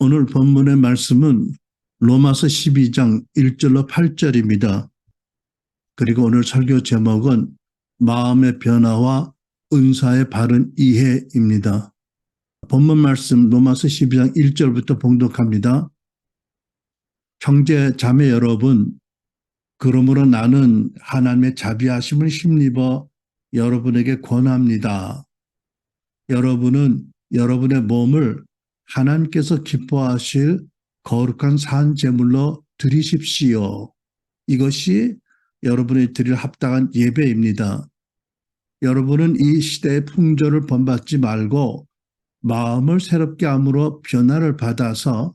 오늘 본문의 말씀은 로마서 12장 1절로 8절입니다. 그리고 오늘 설교 제목은 마음의 변화와 은사의 바른 이해입니다. 본문 말씀 로마서 12장 1절부터 봉독합니다. 형제 자매 여러분, 그러므로 나는 하나님의 자비하심을 힘입어 여러분에게 권합니다. 여러분은 여러분의 몸을 하나님께서 기뻐하실 거룩한 산 제물로 드리십시오. 이것이 여러분이 드릴 합당한 예배입니다. 여러분은 이 시대의 풍조를 본받지 말고 마음을 새롭게 함으로 변화를 받아서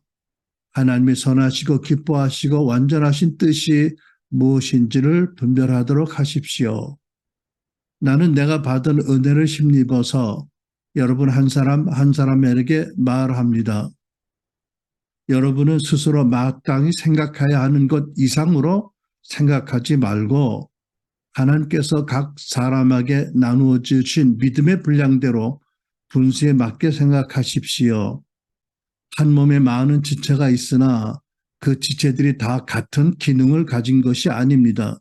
하나님의 선하시고 기뻐하시고 완전하신 뜻이 무엇인지를 분별하도록 하십시오. 나는 내가 받은 은혜를 힘입어서 여러분 한 사람 한 사람에게 말합니다. 여러분은 스스로 마땅히 생각해야 하는 것 이상으로 생각하지 말고 하나님께서 각 사람에게 나누어 주신 믿음의 분량대로 분수에 맞게 생각하십시오. 한 몸에 많은 지체가 있으나 그 지체들이 다 같은 기능을 가진 것이 아닙니다.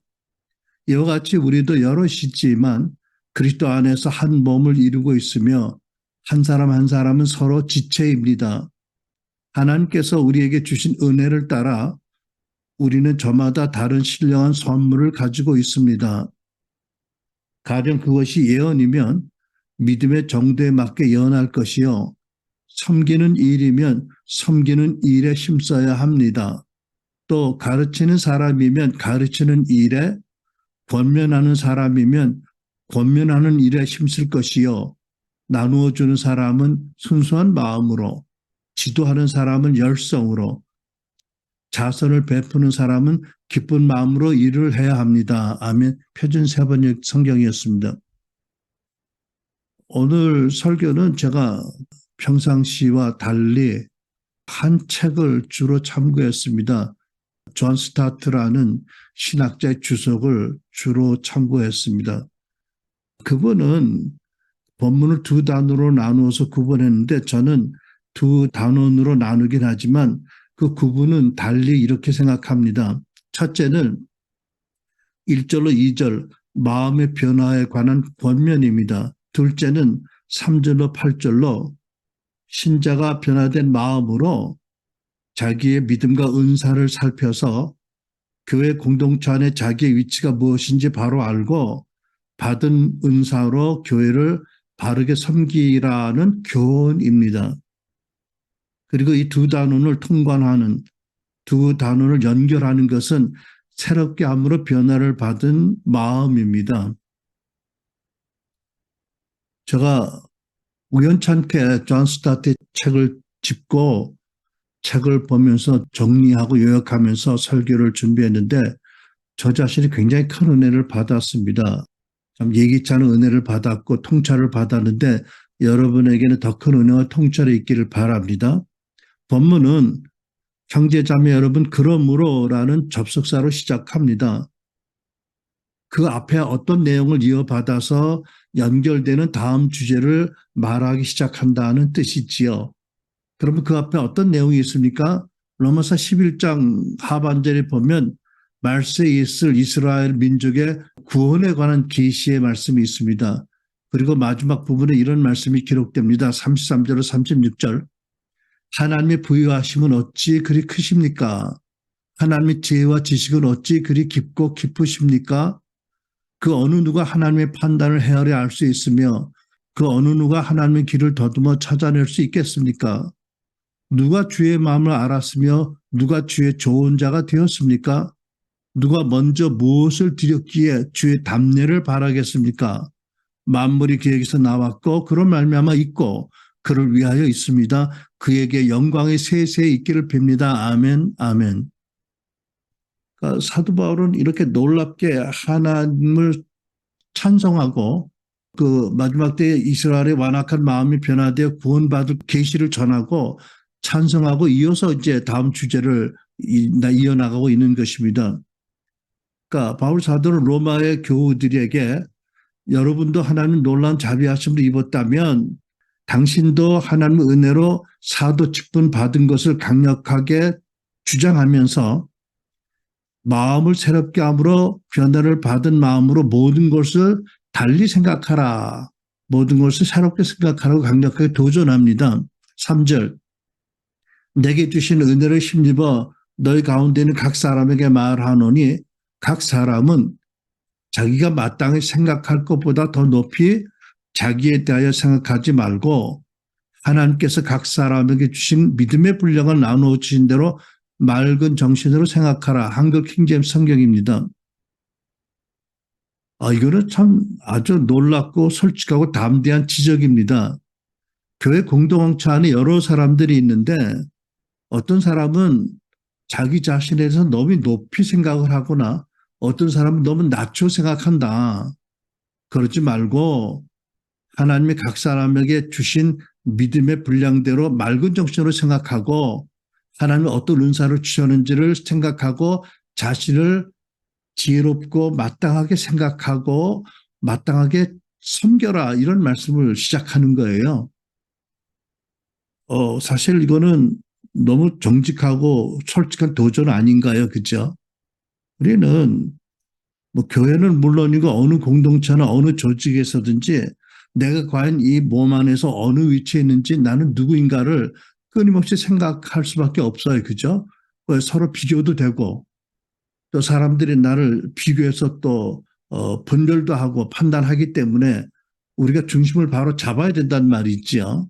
이와 같이 우리도 여럿이지만 그리스도 안에서 한 몸을 이루고 있으며 한 사람 한 사람은 서로 지체입니다. 하나님께서 우리에게 주신 은혜를 따라 우리는 저마다 다른 신령한 선물을 가지고 있습니다. 가령 그것이 예언이면 믿음의 정도에 맞게 예언할 것이요. 섬기는 일이면 섬기는 일에 힘써야 합니다. 또 가르치는 사람이면 가르치는 일에, 권면하는 사람이면 권면하는 일에 힘쓸 것이요. 나누어 주는 사람은 순수한 마음으로, 지도하는 사람은 열성으로, 자선을 베푸는 사람은 기쁜 마음으로 일을 해야 합니다. 아멘. 표준 세 번역 성경이었습니다. 오늘 설교는 제가 평상시와 달리 한 책을 주로 참고했습니다. 존 스타트라는 신학자의 주석을 주로 참고했습니다. 그분은 본문을 두 단어로 나누어서 구분했는데 저는 두 단원으로 나누긴 하지만 그 구분은 달리 이렇게 생각합니다. 첫째는 1절로 2절 마음의 변화에 관한 권면입니다. 둘째는 3절로 8절로 신자가 변화된 마음으로 자기의 믿음과 은사를 살펴서 교회 공동체 안에 자기의 위치가 무엇인지 바로 알고 받은 은사로 교회를 바르게 섬기라는 교훈입니다. 그리고 이 두 단원을 통관하는, 두 단원을 연결하는 것은 새롭게 함으로 변화를 받은 마음입니다. 제가 우연찮게 존 스타트의 책을 짚고 책을 보면서 정리하고 요약하면서 설교를 준비했는데 저 자신이 굉장히 큰 은혜를 받았습니다. 참 예기치 않은 은혜를 받았고 통찰을 받았는데 여러분에게는 더 큰 은혜와 통찰이 있기를 바랍니다. 본문은 형제자매 여러분 그러므로라는 접속사로 시작합니다. 그 앞에 어떤 내용을 이어받아서 연결되는 다음 주제를 말하기 시작한다는 뜻이지요. 그러면 그 앞에 어떤 내용이 있습니까? 로마서 11장 하반절에 보면 말세에 있을 이스라엘 민족의 구원에 관한 계시의 말씀이 있습니다. 그리고 마지막 부분에 이런 말씀이 기록됩니다. 33절로 36절. 하나님의 부유하심은 어찌 그리 크십니까? 하나님의 지혜와 지식은 어찌 그리 깊고 깊으십니까? 그 어느 누가 하나님의 판단을 헤아려 알 수 있으며 그 어느 누가 하나님의 길을 더듬어 찾아낼 수 있겠습니까? 누가 주의 마음을 알았으며 누가 주의 좋은 자가 되었습니까? 누가 먼저 무엇을 드렸기에 주의 답례를 바라겠습니까? 만물이 그에게서 나왔고 그런 말미암아 있고 그를 위하여 있습니다. 그에게 영광이 세세히 있기를 빕니다. 아멘, 아멘. 그러니까 사도 바울은 이렇게 놀랍게 하나님을 찬송하고 그 마지막 때에 이스라엘의 완악한 마음이 변화되어 구원받을 계시를 전하고 찬송하고 이어서 이제 다음 주제를 이어나가고 있는 것입니다. 그러니까 바울 사도는 로마의 교우들에게 여러분도 하나님 놀라운 자비하심을 입었다면 당신도 하나님의 은혜로 사도 직분 받은 것을 강력하게 주장하면서 마음을 새롭게 함으로 변화를 받은 마음으로 모든 것을 달리 생각하라. 모든 것을 새롭게 생각하라고 강력하게 도전합니다. 3절 내게 주신 은혜를 힘입어 너희 가운데 있는 각 사람에게 말하노니 각 사람은 자기가 마땅히 생각할 것보다 더 높이 자기에 대하여 생각하지 말고 하나님께서 각 사람에게 주신 믿음의 분량을 나누어 주신 대로 맑은 정신으로 생각하라. 한글 킹제임스 성경입니다. 이거는 참 아주 놀랍고 솔직하고 담대한 지적입니다. 교회 공동체 안에 여러 사람들이 있는데 어떤 사람은 자기 자신에 대해서 너무 높이 생각을 하거나 어떤 사람은 너무 낮춰 생각한다. 그러지 말고 하나님이 각 사람에게 주신 믿음의 분량대로 맑은 정신으로 생각하고 하나님이 어떤 은사를 주셨는지를 생각하고 자신을 지혜롭고 마땅하게 생각하고 마땅하게 섬겨라 이런 말씀을 시작하는 거예요. 사실 이거는 너무 정직하고 솔직한 도전 아닌가요? 그죠? 우리는 뭐 교회는 물론이고 어느 공동체나 어느 조직에서든지 내가 과연 이 몸 안에서 어느 위치에 있는지 나는 누구인가를 끊임없이 생각할 수밖에 없어요. 그죠? 서로 비교도 되고 또 사람들이 나를 비교해서 또 분별도 하고 판단하기 때문에 우리가 중심을 바로 잡아야 된다는 말이 있지요.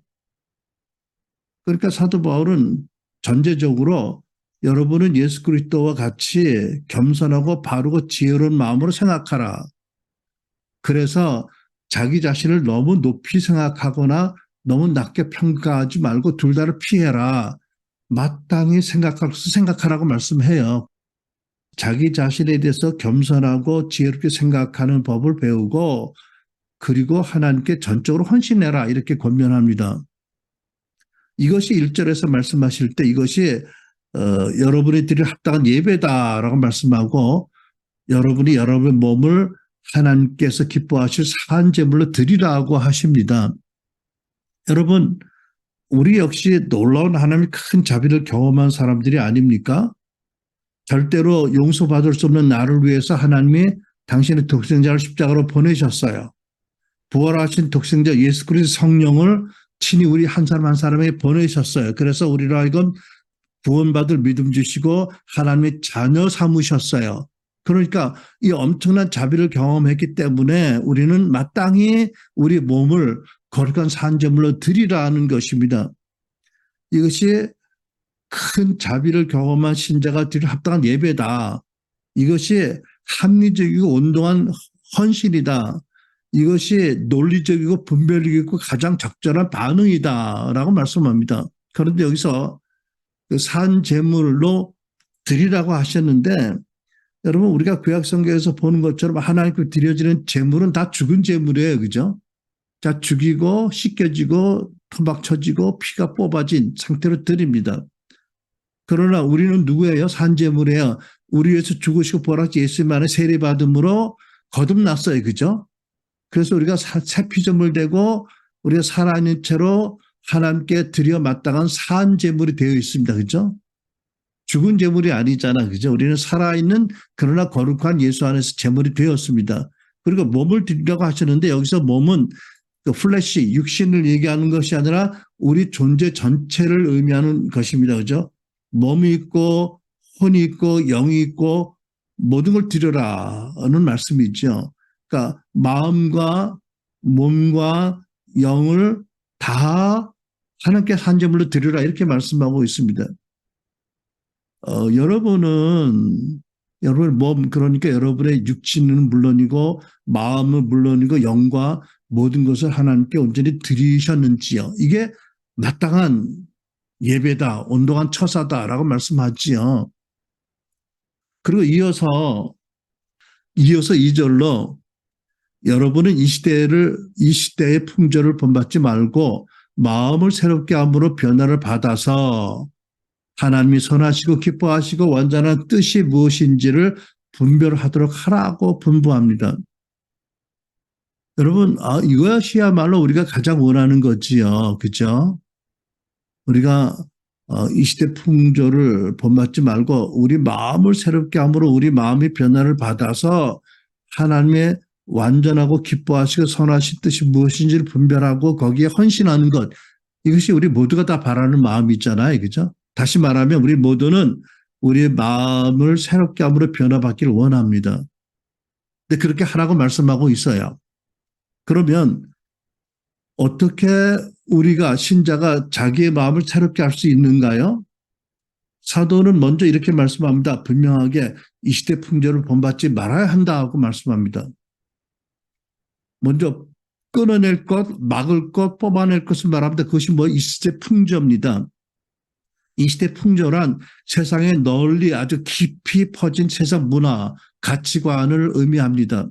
그러니까 사도 바울은 전제적으로 여러분은 예수 그리스도와 같이 겸손하고 바르고 지혜로운 마음으로 생각하라. 그래서 자기 자신을 너무 높이 생각하거나 너무 낮게 평가하지 말고 둘 다를 피해라. 마땅히 생각하라고 말씀해요. 자기 자신에 대해서 겸손하고 지혜롭게 생각하는 법을 배우고 그리고 하나님께 전적으로 헌신해라 이렇게 권면합니다. 이것이 1절에서 말씀하실 때 이것이 여러분이 드릴 합당한 예배다라고 말씀하고 여러분이 여러분의 몸을 하나님께서 기뻐하실 사한 제물로 드리라고 하십니다. 여러분 우리 역시 놀라운 하나님의 큰 자비를 경험한 사람들이 아닙니까? 절대로 용서받을 수 없는 나를 위해서 하나님이 당신의 독생자를 십자가로 보내셨어요. 부활하신 독생자 예수 그리스도 성령을 친히 우리 한 사람 한 사람에게 보내셨어요. 그래서 우리로 하여금 구원받을 믿음 주시고 하나님의 자녀 삼으셨어요. 그러니까 이 엄청난 자비를 경험했기 때문에 우리는 마땅히 우리 몸을 거룩한 산제물로 드리라는 것입니다. 이것이 큰 자비를 경험한 신자가 드릴 합당한 예배다. 이것이 합리적이고 온동한 헌신이다. 이것이 논리적이고 분별력 있고 가장 적절한 반응이다라고 말씀합니다. 그런데 여기서 그 산 제물로 드리라고 하셨는데 여러분 우리가 구약성경에서 보는 것처럼 하나님께 드려지는 제물은 다 죽은 제물이에요. 그죠? 자, 죽이고 씻겨지고 토막 쳐지고 피가 뽑아진 상태로 드립니다. 그러나 우리는 누구예요? 산제물이에요. 우리 위해서 죽으시고 부활하신 예수님 안에 세례받음으로 거듭났어요. 그죠? 그래서 우리가 새 피조물 되고 우리가 살아있는 채로 하나님께 드려 마땅한 산 제물이 되어 있습니다. 그죠? 죽은 제물이 아니잖아. 그죠? 우리는 살아있는 그러나 거룩한 예수 안에서 제물이 되었습니다. 그리고 몸을 드리라고 하셨는데 여기서 몸은 그 플래시, 육신을 얘기하는 것이 아니라 우리 존재 전체를 의미하는 것입니다. 그죠? 몸이 있고 혼이 있고 영이 있고 모든 걸 드려라는 말씀이죠. 그러니까 마음과 몸과 영을 다 하나님께 한 제물로 드리라 이렇게 말씀하고 있습니다. 여러분의 몸 그러니까 여러분의 육신은 물론이고 마음은 물론이고 영과 모든 것을 하나님께 온전히 드리셨는지요. 이게 마땅한 예배다, 온동한 처사다라고 말씀하지요. 그리고 이어서 2절로 여러분은 이 시대의 풍조를 본받지 말고 마음을 새롭게 함으로 변화를 받아서 하나님이 선하시고 기뻐하시고 완전한 뜻이 무엇인지를 분별하도록 하라고 분부합니다. 여러분, 이것이야말로 우리가 가장 원하는 거지요. 그죠? 우리가 이 시대 풍조를 본받지 말고 우리 마음을 새롭게 함으로 우리 마음의 변화를 받아서 하나님의 완전하고 기뻐하시고 선하신 뜻이 무엇인지를 분별하고 거기에 헌신하는 것. 이것이 우리 모두가 다 바라는 마음이잖아요. 그죠? 다시 말하면 우리 모두는 우리의 마음을 새롭게 함으로 변화받기를 원합니다. 근데 그렇게 하라고 말씀하고 있어요. 그러면 어떻게 우리가 신자가 자기의 마음을 새롭게 할 수 있는가요? 사도는 먼저 이렇게 말씀합니다. 분명하게 이 시대 풍조를 본받지 말아야 한다 하고 말씀합니다. 먼저 끊어낼 것, 막을 것, 뽑아낼 것을 말합니다. 그것이 이 시대 풍조입니다. 이 시대 풍조란 세상에 널리 아주 깊이 퍼진 세상 문화, 가치관을 의미합니다.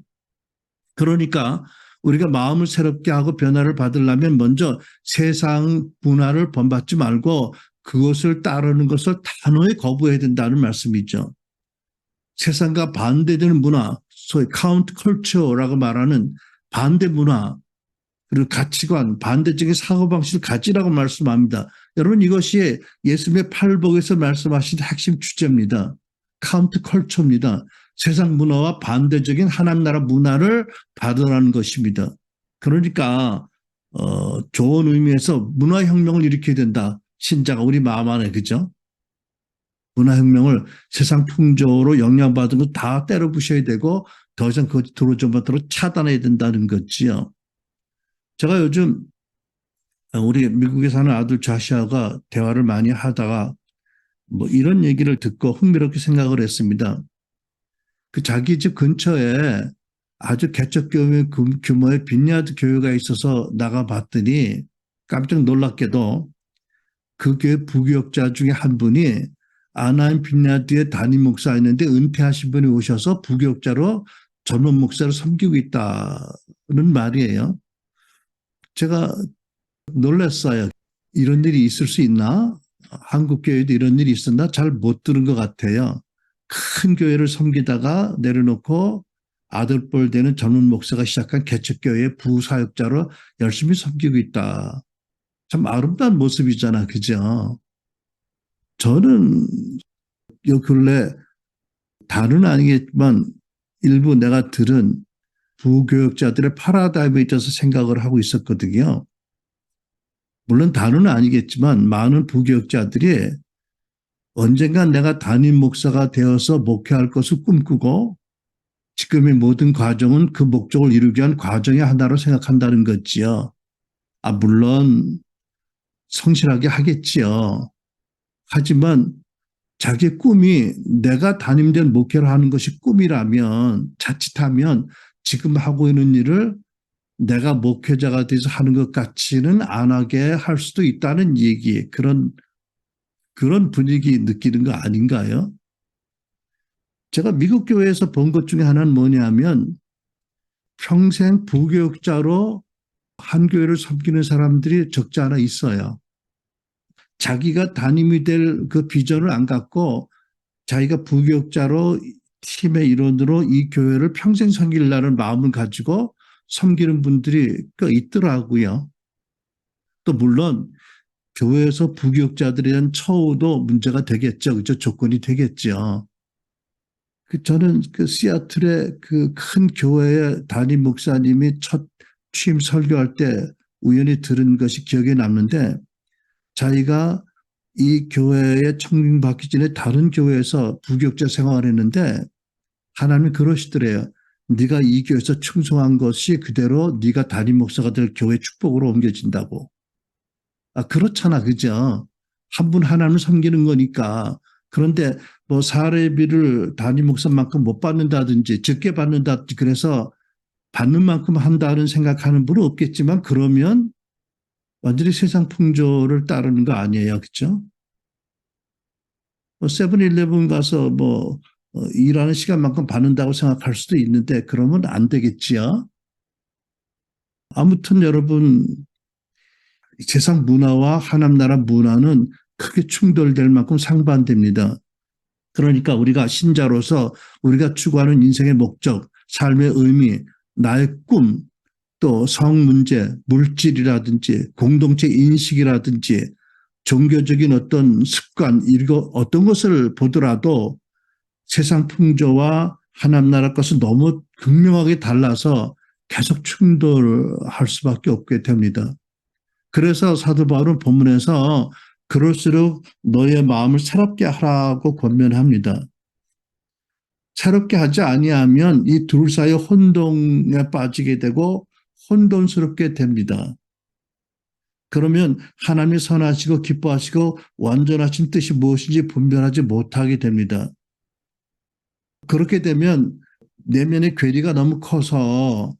그러니까 우리가 마음을 새롭게 하고 변화를 받으려면 먼저 세상 문화를 본받지 말고 그것을 따르는 것을 단호히 거부해야 된다는 말씀이죠. 세상과 반대되는 문화, 소위 카운트 컬처라고 말하는 반대 문화, 그리고 가치관, 반대적인 사고방식을 가지라고 말씀합니다. 여러분 이것이 예수님의 팔복에서 말씀하신 핵심 주제입니다. 카운트 컬처입니다. 세상 문화와 반대적인 하나님 나라 문화를 받으라는 것입니다. 그러니까 좋은 의미에서 문화혁명을 일으켜야 된다. 신자가 우리 마음 안에 그죠? 문화혁명을 세상 풍조로 영향받은 거 다 때려 부셔야 되고 더 이상 그것 들어오지 못하도록 차단해야 된다는 거지요. 제가 요즘 우리 미국에 사는 아들 자시아가 대화를 많이 하다가 이런 얘기를 듣고 흥미롭게 생각을 했습니다. 그 자기 집 근처에 아주 개척교회 규모의 빈야드 교회가 있어서 나가봤더니 깜짝 놀랍게도 그 교회 부교역자 중에 한 분이 아나임 빈야드의 담임 목사였는데 은퇴하신 분이 오셔서 부교역자로 전문 목사를 섬기고 있다는 말이에요. 제가 놀랐어요. 이런 일이 있을 수 있나? 한국 교회도 이런 일이 있었나? 잘 못 들은 것 같아요. 큰 교회를 섬기다가 내려놓고 아들뻘 되는 전문 목사가 시작한 개척교회의 부사역자로 열심히 섬기고 있다. 참 아름다운 모습이잖아. 그죠? 저는 요 근래 다는 아니겠지만 일부 내가 들은 부교역자들의 파라다임에 있어서 생각을 하고 있었거든요. 물론 다는 아니겠지만 많은 부교역자들이 언젠간 내가 담임 목사가 되어서 목회할 것을 꿈꾸고 지금의 모든 과정은 그 목적을 이루기 위한 과정의 하나로 생각한다는 거지요. 물론 성실하게 하겠지요. 하지만 자기 꿈이 내가 담임된 목회를 하는 것이 꿈이라면 자칫하면 지금 하고 있는 일을 내가 목회자가 돼서 하는 것 같이는 안 하게 할 수도 있다는 얘기, 그런 분위기 느끼는 거 아닌가요? 제가 미국 교회에서 본 것 중에 하나는 뭐냐면 평생 부교역자로 한 교회를 섬기는 사람들이 적지 않아 있어요. 자기가 담임이 될 그 비전을 안 갖고 자기가 부교역자로 팀의 일원으로 이 교회를 평생 섬기려는 마음을 가지고 섬기는 분들이 꽤 있더라고요. 또 물론 교회에서 부교역자들에 대한 처우도 문제가 되겠죠. 그죠? 조건이 되겠죠. 저는 그 시애틀의 그 큰 교회의 담임 목사님이 첫 취임 설교할 때 우연히 들은 것이 기억에 남는데 자기가 이 교회에 청빙받기 전에 다른 교회에서 부교역자 생활을 했는데 하나님이 그러시더래요. 네가 이 교회에서 충성한 것이 그대로 네가 담임 목사가 될 교회 축복으로 옮겨진다고. 그렇잖아. 그죠? 한 분 하나님을 섬기는 거니까. 그런데 사례비를 담임 목사만큼 못 받는다든지 적게 받는다든지 그래서 받는 만큼 한다는 생각하는 분은 없겠지만 그러면 완전히 세상 풍조를 따르는 거 아니에요. 그렇죠? 세븐일레븐 가서 일하는 시간만큼 받는다고 생각할 수도 있는데 그러면 안 되겠지요. 아무튼 여러분 세상 문화와 하나님 나라 문화는 크게 충돌될 만큼 상반됩니다. 그러니까 우리가 신자로서 우리가 추구하는 인생의 목적, 삶의 의미, 나의 꿈, 또 성 문제, 물질이라든지 공동체 인식이라든지 종교적인 어떤 습관, 이거 어떤 것을 보더라도 세상 풍조와 하나님 나라 것은 너무 극명하게 달라서 계속 충돌할 수밖에 없게 됩니다. 그래서 사도 바울은 본문에서 그럴수록 너의 마음을 새롭게 하라고 권면합니다. 새롭게 하지 아니하면 이 둘 사이 혼동에 빠지게 되고 혼돈스럽게 됩니다. 그러면 하나님이 선하시고 기뻐하시고 완전하신 뜻이 무엇인지 분별하지 못하게 됩니다. 그렇게 되면 내면의 괴리가 너무 커서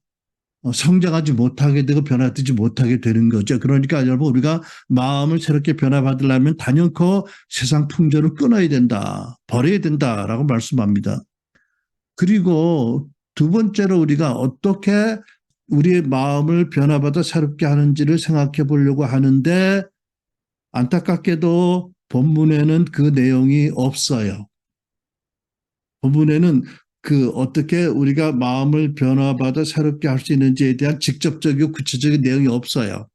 성장하지 못하게 되고 변화되지 못하게 되는 거죠. 그러니까 여러분 우리가 마음을 새롭게 변화받으려면 단연코 세상 풍조를 끊어야 된다. 버려야 된다라고 말씀합니다. 그리고 두 번째로 우리가 어떻게 우리의 마음을 변화받아 새롭게 하는지를 생각해 보려고 하는데 안타깝게도 본문에는 그 내용이 없어요. 본문에는 그 어떻게 우리가 마음을 변화받아 새롭게 할 수 있는지에 대한 직접적이고 구체적인 내용이 없어요.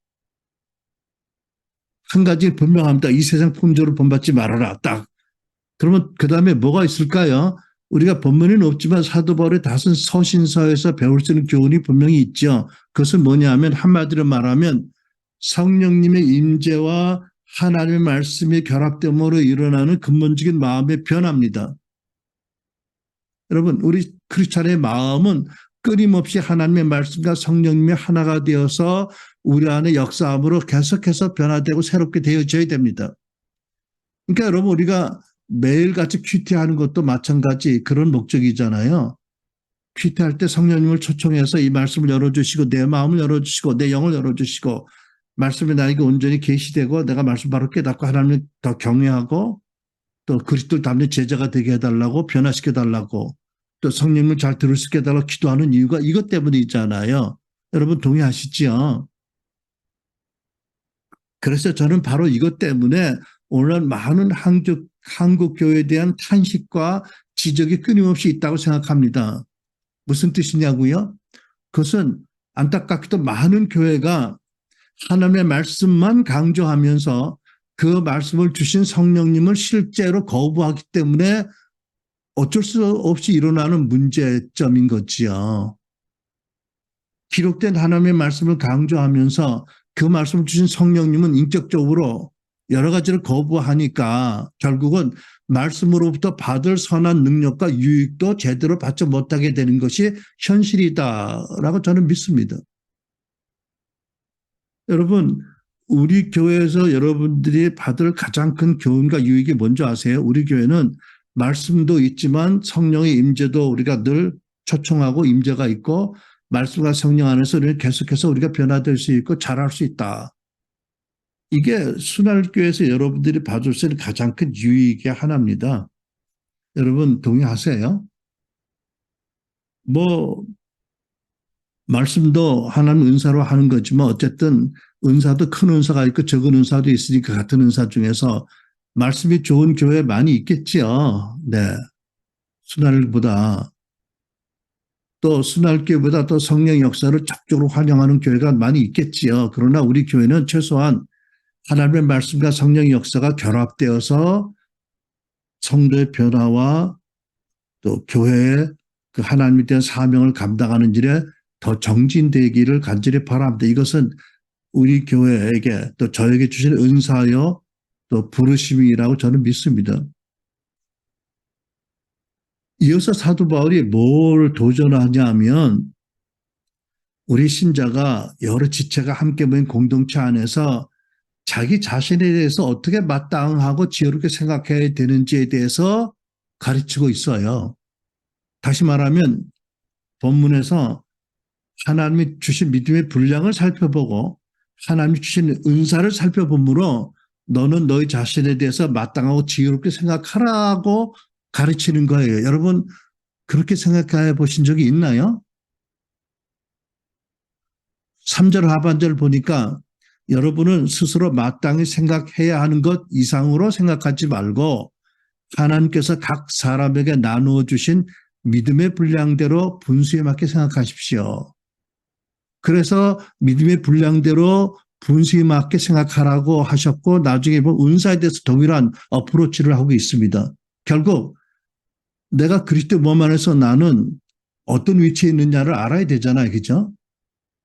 한 가지 분명합니다. 이 세상 풍조를 본받지 말아라. 딱. 그러면 그 다음에 뭐가 있을까요? 우리가 본문에는 없지만 사도 바울의 다른 서신서에서 배울 수 있는 교훈이 분명히 있죠. 그것은 뭐냐면 한마디로 말하면 성령님의 임재와 하나님의 말씀이 결합됨으로 일어나는 근본적인 마음의 변화입니다. 여러분 우리 크리스찬의 마음은 끊임없이 하나님의 말씀과 성령님이 하나가 되어서 우리 안에 역사함으로 계속해서 변화되고 새롭게 되어져야 됩니다. 그러니까 여러분 우리가 매일같이 큐티하는 것도 마찬가지 그런 목적이잖아요. 큐티할 때 성령님을 초청해서 이 말씀을 열어주시고 내 마음을 열어주시고 내 영을 열어주시고 말씀이 나에게 온전히 계시되고 내가 말씀 바로 깨닫고 하나님을 더 경외하고 또 그리스도를 닮는 제자가 되게 해달라고 변화시켜달라고 또 성령님을 잘 들을 수 있게 해달라고 기도하는 이유가 이것 때문이잖아요. 여러분 동의하시죠? 그래서 저는 바로 이것 때문에 오늘날 많은 한국 교회에 대한 탄식과 지적이 끊임없이 있다고 생각합니다. 무슨 뜻이냐고요? 그것은 안타깝게도 많은 교회가 하나님의 말씀만 강조하면서 그 말씀을 주신 성령님을 실제로 거부하기 때문에 어쩔 수 없이 일어나는 문제점인 거지요. 기록된 하나님의 말씀을 강조하면서 그 말씀을 주신 성령님은 인격적으로 여러 가지를 거부하니까 결국은 말씀으로부터 받을 선한 능력과 유익도 제대로 받지 못하게 되는 것이 현실이다라고 저는 믿습니다. 여러분 우리 교회에서 여러분들이 받을 가장 큰 교훈과 유익이 뭔지 아세요? 우리 교회는 말씀도 있지만 성령의 임재도 우리가 늘 초청하고 임재가 있고 말씀과 성령 안에서 계속해서 우리가 변화될 수 있고 자랄 수 있다. 이게 순환교회에서 여러분들이 봐줄 수 있는 가장 큰 유익의 하나입니다. 여러분 동의하세요? 뭐 말씀도 하나님 은사로 하는 거지만 어쨌든 은사도 큰 은사가 있고 적은 은사도 있으니까 같은 은사 중에서 말씀이 좋은 교회 많이 있겠지요. 네. 순환교보다 또 순환교보다 또 성령 역사를 적극적으로 환영하는 교회가 많이 있겠지요. 그러나 우리 교회는 최소한 하나님의 말씀과 성령의 역사가 결합되어서 성도의 변화와 또 교회의 그 하나님에 대한 사명을 감당하는 일에 더 정진되기를 간절히 바랍니다. 이것은 우리 교회에게 또 저에게 주신 은사요 또 부르심이라고 저는 믿습니다. 이어서 사도 바울이 뭘 도전하냐면 우리 신자가 여러 지체가 함께 모인 공동체 안에서 자기 자신에 대해서 어떻게 마땅하고 지혜롭게 생각해야 되는지에 대해서 가르치고 있어요. 다시 말하면 본문에서 하나님이 주신 믿음의 분량을 살펴보고 하나님이 주신 은사를 살펴보므로 너는 너희 자신에 대해서 마땅하고 지혜롭게 생각하라고 가르치는 거예요. 여러분 그렇게 생각해 보신 적이 있나요? 3절 하반절 보니까 여러분은 스스로 마땅히 생각해야 하는 것 이상으로 생각하지 말고 하나님께서 각 사람에게 나누어 주신 믿음의 분량대로 분수에 맞게 생각하십시오. 그래서 믿음의 분량대로 분수에 맞게 생각하라고 하셨고 나중에 보면 은사에 대해서 동일한 어프로치를 하고 있습니다. 결국 내가 그리스도 몸 안에서 나는 어떤 위치에 있느냐를 알아야 되잖아요. 그죠?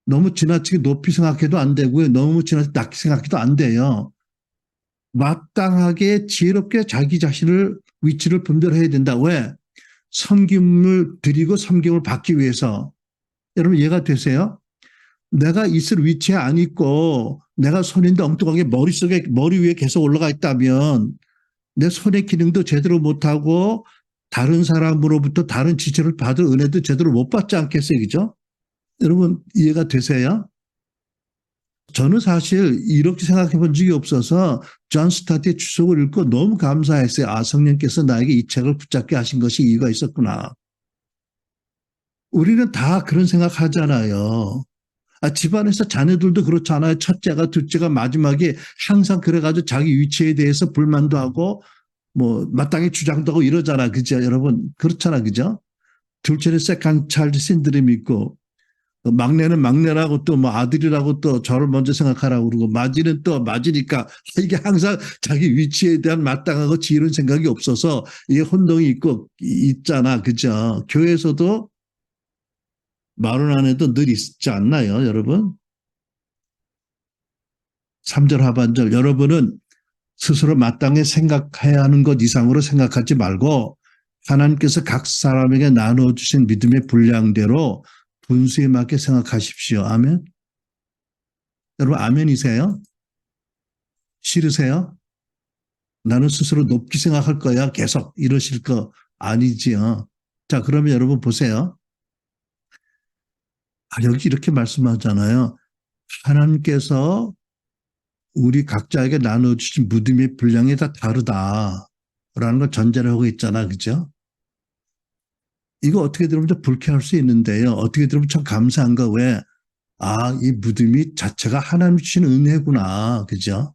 너무 지나치게 높이 생각해도 안 되고요. 너무 지나치게 낮게 생각해도 안 돼요. 마땅하게 지혜롭게 자기 자신을 위치를 분별해야 된다. 왜? 섬김을 드리고 섬김을 받기 위해서. 여러분 이해가 되세요? 내가 있을 위치에 안 있고 내가 손인데 엉뚱하게 머리 위에 계속 올라가 있다면 내 손의 기능도 제대로 못하고 다른 사람으로부터 다른 지체를 받을 은혜도 제대로 못 받지 않겠어요. 그죠? 여러분 이해가 되세요? 저는 사실 이렇게 생각해 본 적이 없어서 존 스타트의 추석을 읽고 너무 감사했어요. 아, 성령께서 나에게 이 책을 붙잡게 하신 것이 이유가 있었구나. 우리는 다 그런 생각 하잖아요. 아, 집안에서 자녀들도 그렇잖아요. 첫째가, 둘째가 마지막에 항상 그래가지고 자기 위치에 대해서 불만도 하고 뭐 마땅히 주장도 하고 이러잖아. 그죠? 여러분 그렇잖아. 그죠? 둘째는 세컨 차일드 신드롬이 있고 막내는 막내라고 또 뭐 아들이라고 또 저를 먼저 생각하라고 그러고 마지는 또 마지니까 이게 항상 자기 위치에 대한 마땅하고 지혜로운 생각이 없어서 이게 혼동이 있고 있잖아. 그죠? 교회에서도 마흔 안에도 늘 있지 않나요, 여러분? 3절 하반절 여러분은 스스로 마땅히 생각해야 하는 것 이상으로 생각하지 말고 하나님께서 각 사람에게 나눠주신 믿음의 분량대로 분수에 맞게 생각하십시오. 아멘. 여러분 아멘이세요? 싫으세요? 나는 스스로 높게 생각할 거야. 계속 이러실 거 아니지요. 자, 그러면 여러분 보세요. 아, 여기 이렇게 말씀하잖아요. 하나님께서 우리 각자에게 나눠주신 믿음의 분량이 다 다르다라는 걸 전제를 하고 있잖아. 그죠? 이거 어떻게 들으면 좀 불쾌할 수 있는데요. 어떻게 들으면 참 감사한 거 왜? 아, 이 믿음이 자체가 하나님 주신 은혜구나. 그죠?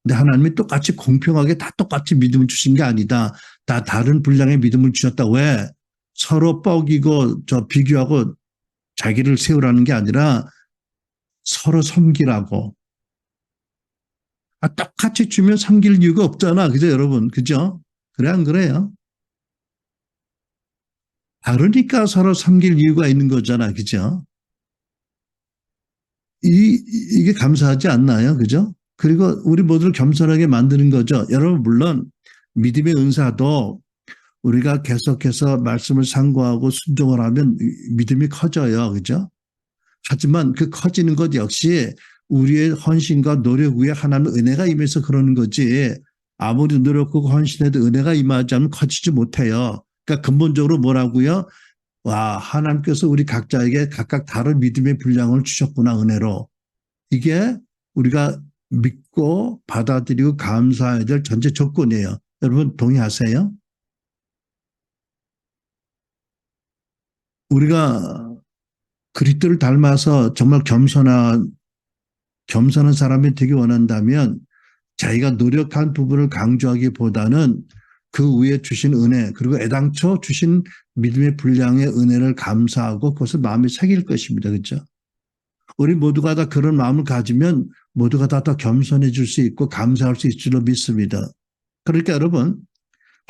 근데 하나님이 똑같이 공평하게 다 똑같이 믿음을 주신 게 아니다. 다 다른 분량의 믿음을 주셨다. 왜? 서로 뻐기고 저 비교하고 자기를 세우라는 게 아니라 서로 섬기라고. 아, 똑같이 주면 섬길 이유가 없잖아. 그죠, 여러분? 그죠? 그래, 안 그래요? 다르니까 서로 섬길 이유가 있는 거잖아. 그죠? 이게 감사하지 않나요? 그죠? 그리고 우리 모두를 겸손하게 만드는 거죠. 여러분, 물론 믿음의 은사도 우리가 계속해서 말씀을 상고하고 순종을 하면 믿음이 커져요. 그죠? 하지만 그 커지는 것 역시 우리의 헌신과 노력 위에 하나님의 은혜가 임해서 그러는 거지 아무리 노력하고 헌신해도 은혜가 임하지 않으면 커지지 못해요. 그러니까 근본적으로 뭐라고요? 와, 하나님께서 우리 각자에게 각각 다른 믿음의 분량을 주셨구나, 은혜로. 이게 우리가 믿고 받아들이고 감사해야 될 전제 조건이에요. 여러분 동의하세요? 우리가 그리스도를 닮아서 정말 겸손한 사람이 되기 원한다면 자기가 노력한 부분을 강조하기보다는 그 위에 주신 은혜 그리고 애당초 주신 믿음의 분량의 은혜를 감사하고 그것을 마음에 새길 것입니다. 그렇죠? 우리 모두가 다 그런 마음을 가지면 모두가 다 더 겸손해질 수 있고 감사할 수 있을 줄로 믿습니다. 그러니까 여러분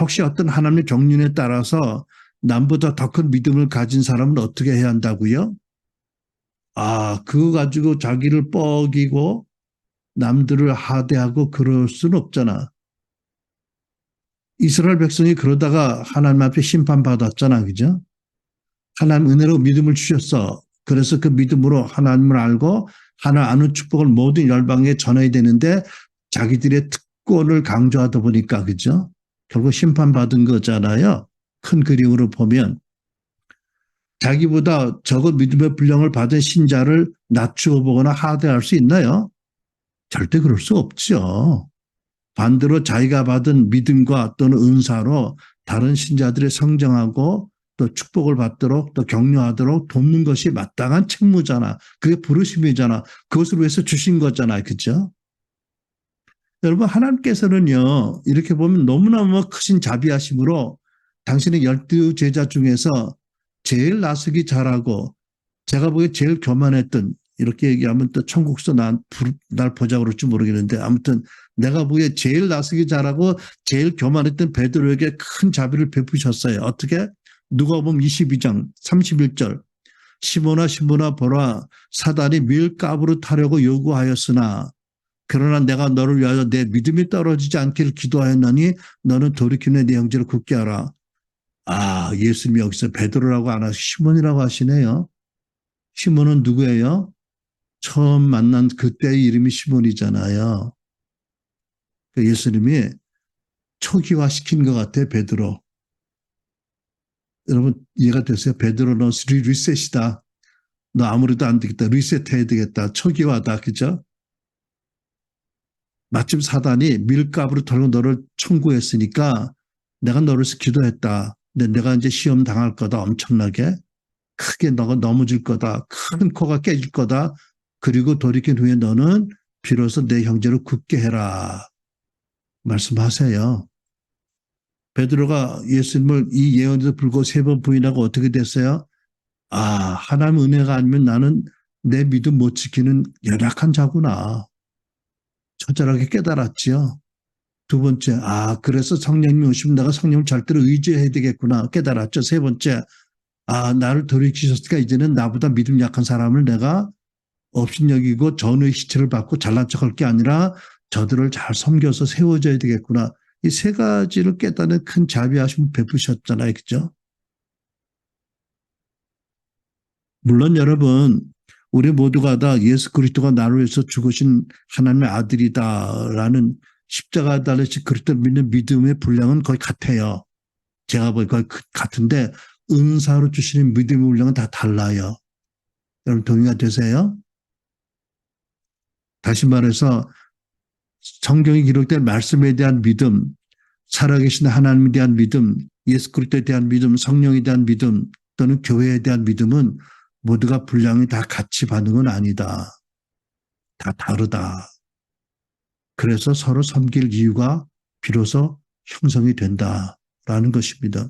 혹시 어떤 하나님의 종륜에 따라서 남보다 더 큰 믿음을 가진 사람은 어떻게 해야 한다고요? 아, 그거 가지고 자기를 뻐기고 남들을 하대하고 그럴 수는 없잖아. 이스라엘 백성이 그러다가 하나님 앞에 심판받았잖아. 그죠? 하나님 은혜로 믿음을 주셨어. 그래서 그 믿음으로 하나님을 알고 하나님 아는 축복을 모든 열방에 전해야 되는데 자기들의 특권을 강조하다 보니까 그죠? 결국 심판받은 거잖아요. 큰 그림으로 보면 자기보다 적은 믿음의 분량을 받은 신자를 낮추어 보거나 하대할 수 있나요? 절대 그럴 수 없죠. 반대로 자기가 받은 믿음과 또는 은사로 다른 신자들이 성장하고 또 축복을 받도록 또 격려하도록 돕는 것이 마땅한 책무잖아. 그게 부르심이잖아. 그것을 위해서 주신 거잖아. 그죠? 여러분 하나님께서는요. 이렇게 보면 너무너무 크신 자비하심으로 당신의 12 제자 중에서 제일 나서기 잘하고 제가 보기에 제일 교만했던, 이렇게 얘기하면 또 천국서 날 보자고 그럴지 모르겠는데, 아무튼 내가 보기에 제일 나서기 잘하고 제일 교만했던 베드로에게 큰 자비를 베푸셨어요. 어떻게? 누가복음 22장 31절. 시몬아 보라, 사단이 밀가부로 타려고 요구하였으나 그러나 내가 너를 위하여 내 믿음이 떨어지지 않기를 기도하였나니 너는 돌이키는 내 형제를 굳게 하라. 아, 예수님이 여기서 베드로라고 안 하시고 시몬이라고 하시네요. 시몬은 누구예요? 처음 만난 그때의 이름이 시몬이잖아요. 예수님이 초기화시킨 것 같아요, 베드로. 여러분 이해가 되세요? 베드로 너 리셋이다. 너 아무래도 안 되겠다. 리셋해야 되겠다. 초기화다. 그죠? 마침 사단이 밀가부로 털고 너를 청구했으니까 내가 너를 위해서 기도했다. 근데 내가 이제 시험 당할 거다. 엄청나게. 크게 너가 넘어질 거다. 큰 코가 깨질 거다. 그리고 돌이킨 후에 너는 비로소 내 형제를 굳게 해라. 말씀하세요. 베드로가 예수님을 이 예언에도 불구하고 3번 부인하고 어떻게 됐어요? 아, 하나님 은혜가 아니면 나는 내 믿음 못 지키는 연약한 자구나. 처절하게 깨달았지요. 두 번째, 아, 그래서 성령님이 오시면 내가 성령을 절대로 의지해야 되겠구나. 깨달았죠. 세 번째, 아, 나를 돌이키셨으니까 이제는 나보다 믿음 약한 사람을 내가 업신여기고 전의 시체를 받고 잘난 척할 게 아니라 저들을 잘 섬겨서 세워줘야 되겠구나. 이 3가지를 깨닫는 큰 자비하심을 베푸셨잖아요. 그죠? 물론 여러분, 우리 모두가 다 예수 그리스도가 나를 위해서 죽으신 하나님의 아들이다라는 십자가 달리신 그리스도를 믿는 믿음의 분량은 거의 같아요. 제가 보기 거의 같은데 은사로 주시는 믿음의 분량은 다 달라요. 여러분 동의가 되세요? 다시 말해서 성경에 기록된 말씀에 대한 믿음, 살아계신 하나님에 대한 믿음, 예수 그리스도에 대한 믿음, 성령에 대한 믿음 또는 교회에 대한 믿음은 모두가 분량이 다 같이 받는 건 아니다. 다 다르다. 그래서 서로 섬길 이유가 비로소 형성이 된다라는 것입니다.